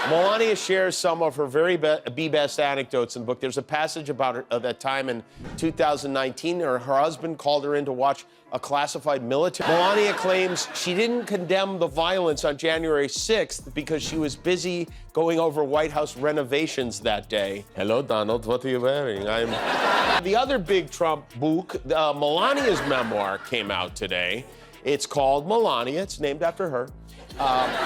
Melania shares some of her very best anecdotes in the book. There's a passage about that time in 2019. Her husband called her in to watch a classified military. Melania claims she didn't condemn the violence on January 6th because she was busy going over White House renovations that day. Hello, Donald, what are you wearing? The other big Trump book, Melania's memoir, came out today. It's called Melania. It's named after her.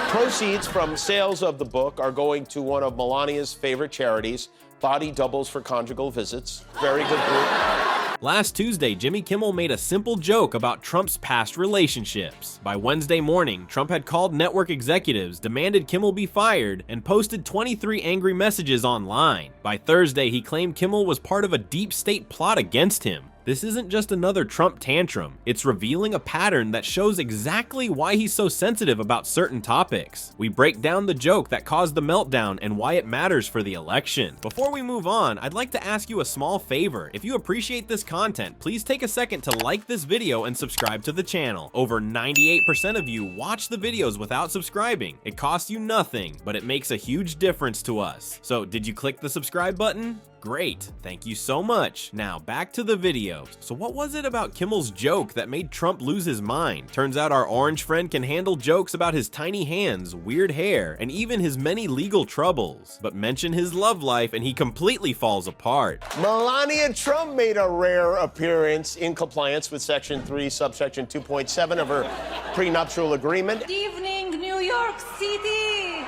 Proceeds from sales of the book are going to one of Melania's favorite charities, Body Doubles for Conjugal Visits. Very good book. Last Tuesday, Jimmy Kimmel made a simple joke about Trump's past relationships. By Wednesday morning, Trump had called network executives, demanded Kimmel be fired, and posted 23 angry messages online. By Thursday, he claimed Kimmel was part of a deep state plot against him. This isn't just another Trump tantrum, it's revealing a pattern that shows exactly why he's so sensitive about certain topics. We break down the joke that caused the meltdown and why it matters for the election. Before we move on, I'd like to ask you a small favor. If you appreciate this content, please take a second to like this video and subscribe to the channel. Over 98% of you watch the videos without subscribing. It costs you nothing, but it makes a huge difference to us. So did you click the subscribe button? Great, thank you so much. Now back to the video. So what was it about Kimmel's joke that made Trump lose his mind? Turns out our orange friend can handle jokes about his tiny hands, weird hair, and even his many legal troubles. But mention his love life and he completely falls apart. Melania Trump made a rare appearance in compliance with Section 3, subsection 2.7 of her prenuptial agreement. Good evening, New York City,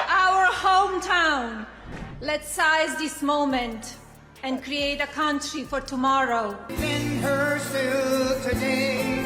our hometown. Let's seize this moment and create a country for tomorrow. In her still today,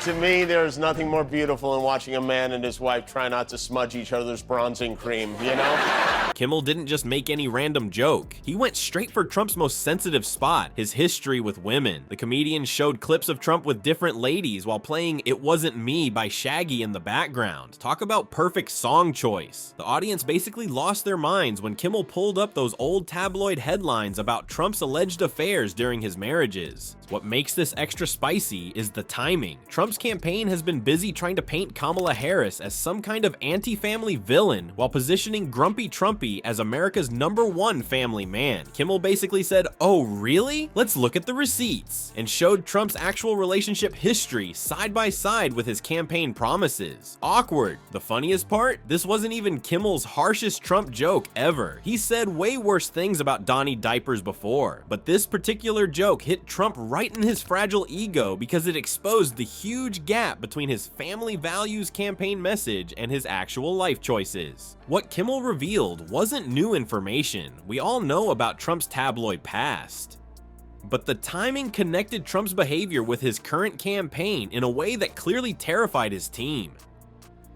To me, there's nothing more beautiful than watching a man and his wife try not to smudge each other's bronzing cream, you know? Kimmel didn't just make any random joke. He went straight for Trump's most sensitive spot, his history with women. The comedian showed clips of Trump with different ladies while playing It Wasn't Me by Shaggy in the background. Talk about perfect song choice. The audience basically lost their minds when Kimmel pulled up those old tabloid headlines about Trump's alleged affairs during his marriages. What makes this extra spicy is the timing. Trump's campaign has been busy trying to paint Kamala Harris as some kind of anti-family villain while positioning Grumpy Trumpy as America's #1 family man. Kimmel basically said, "Oh really? Let's look at the receipts," and showed Trump's actual relationship history side by side with his campaign promises. Awkward. The funniest part? This wasn't even Kimmel's harshest Trump joke ever. He said way worse things about Donnie diapers before, but this particular joke hit Trump right in his fragile ego because it exposed the huge gap between his family values campaign message and his actual life choices. What Kimmel revealed wasn't new information. We all know about Trump's tabloid past. But the timing connected Trump's behavior with his current campaign in a way that clearly terrified his team.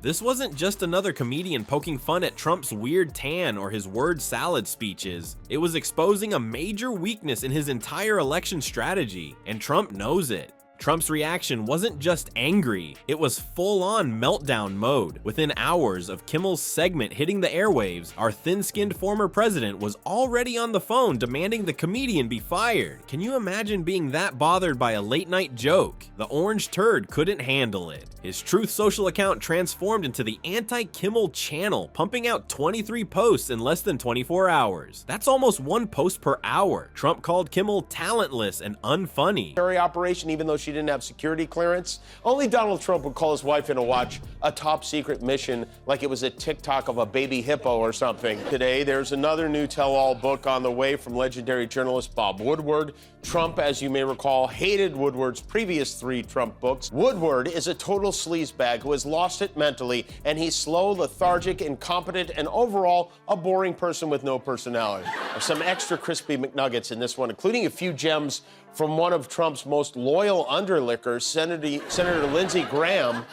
This wasn't just another comedian poking fun at Trump's weird tan or his word salad speeches. It was exposing a major weakness in his entire election strategy, and Trump knows it. Trump's reaction wasn't just angry, it was full-on meltdown mode. Within hours of Kimmel's segment hitting the airwaves, our thin-skinned former president was already on the phone demanding the comedian be fired. Can you imagine being that bothered by a late-night joke? The orange turd couldn't handle it. His Truth Social account transformed into the anti-Kimmel channel, pumping out 23 posts in less than 24 hours. That's almost one post per hour. Trump called Kimmel talentless and unfunny. Operation, even though she didn't have security clearance. Only Donald Trump would call his wife in to watch a top secret mission like it was a TikTok of a baby hippo or something. Today, there's another new tell-all book on the way from legendary journalist Bob Woodward. Trump, as you may recall, hated Woodward's previous 3 Trump books. Woodward is a total sleazebag who has lost it mentally, and he's slow, lethargic, incompetent, and overall a boring person with no personality. There's some extra crispy McNuggets in this one, including a few gems from one of Trump's most loyal underlickers, Senator Lindsey Graham,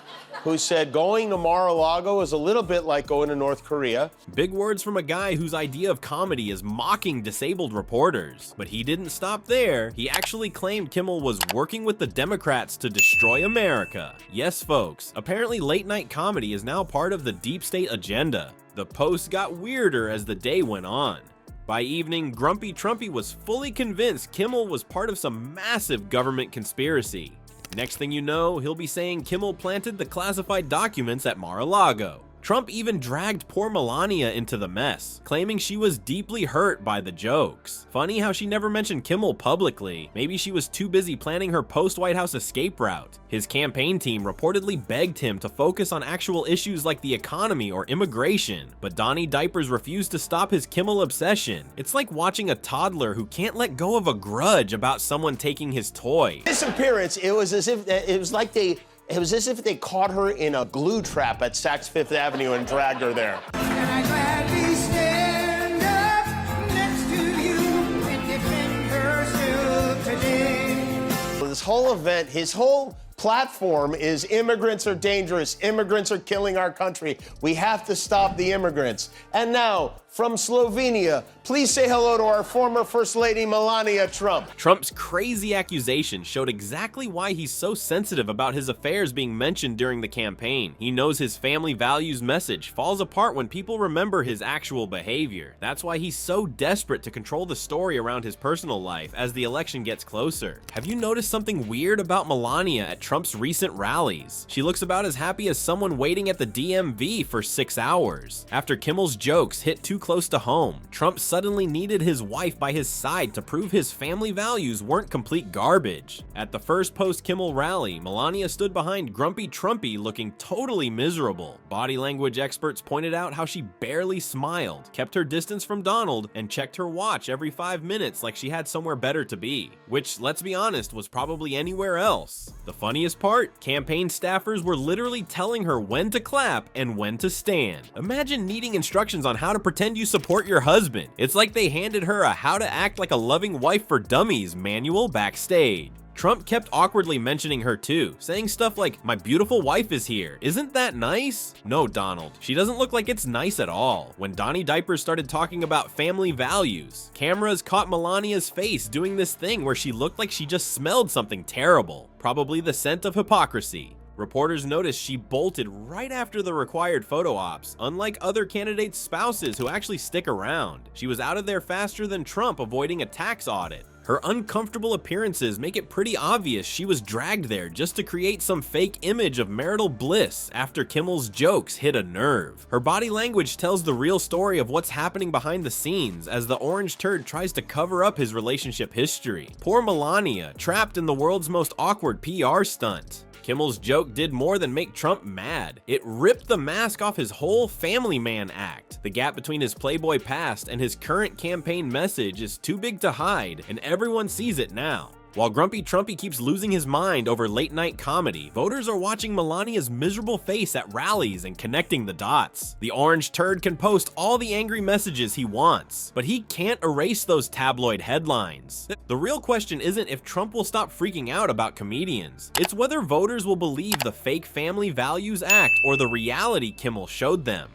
who said going to Mar-a-Lago is a little bit like going to North Korea. Big words from a guy whose idea of comedy is mocking disabled reporters. But he didn't stop there. He actually claimed Kimmel was working with the Democrats to destroy America. Yes, folks, apparently late-night comedy is now part of the deep state agenda. The post got weirder as the day went on. By evening, Grumpy Trumpy was fully convinced Kimmel was part of some massive government conspiracy. Next thing you know, he'll be saying Kimmel planted the classified documents at Mar-a-Lago. Trump even dragged poor Melania into the mess, claiming she was deeply hurt by the jokes. Funny how she never mentioned Kimmel publicly. Maybe she was too busy planning her post-White House escape route. His campaign team reportedly begged him to focus on actual issues like the economy or immigration, but Donnie Diapers refused to stop his Kimmel obsession. It's like watching a toddler who can't let go of a grudge about someone taking his toy. This appearance, it was as if they caught her in a glue trap at Saks Fifth Avenue and dragged her there. And I gladly stand up next to you and defend her still today. This whole event, his whole platform is immigrants are dangerous. Immigrants are killing our country. We have to stop the immigrants. And now, from Slovenia, please say hello to our former First Lady, Melania Trump. Trump's crazy accusation showed exactly why he's so sensitive about his affairs being mentioned during the campaign. He knows his family values message falls apart when people remember his actual behavior. That's why he's so desperate to control the story around his personal life as the election gets closer. Have you noticed something weird about Melania at Trump's recent rallies? She looks about as happy as someone waiting at the DMV for 6 hours. After Kimmel's jokes hit too close to home, Trump suddenly needed his wife by his side to prove his family values weren't complete garbage. At the first post-Kimmel rally, Melania stood behind Grumpy Trumpy looking totally miserable. Body language experts pointed out how she barely smiled, kept her distance from Donald, and checked her watch every 5 minutes like she had somewhere better to be. Which, let's be honest, was probably anywhere else. The funniest part? Campaign staffers were literally telling her when to clap and when to stand. Imagine needing instructions on how to pretend you support your husband. It's like they handed her a how to act like a loving wife for dummies manual backstage. Trump kept awkwardly mentioning her too, saying stuff like, "My beautiful wife is here. Isn't that nice?" No, Donald, she doesn't look like it's nice at all. When Donnie Diapers started talking about family values, cameras caught Melania's face doing this thing where she looked like she just smelled something terrible, probably the scent of hypocrisy. Reporters noticed she bolted right after the required photo ops, unlike other candidates' spouses who actually stick around. She was out of there faster than Trump avoiding a tax audit. Her uncomfortable appearances make it pretty obvious she was dragged there just to create some fake image of marital bliss after Kimmel's jokes hit a nerve. Her body language tells the real story of what's happening behind the scenes as the orange turd tries to cover up his relationship history. Poor Melania, trapped in the world's most awkward PR stunt. Kimmel's joke did more than make Trump mad. It ripped the mask off his whole family man act. The gap between his Playboy past and his current campaign message is too big to hide, and everyone sees it now. While Grumpy Trumpy keeps losing his mind over late-night comedy, voters are watching Melania's miserable face at rallies and connecting the dots. The orange turd can post all the angry messages he wants, but he can't erase those tabloid headlines. The real question isn't if Trump will stop freaking out about comedians. It's whether voters will believe the fake family values act or the reality Kimmel showed them.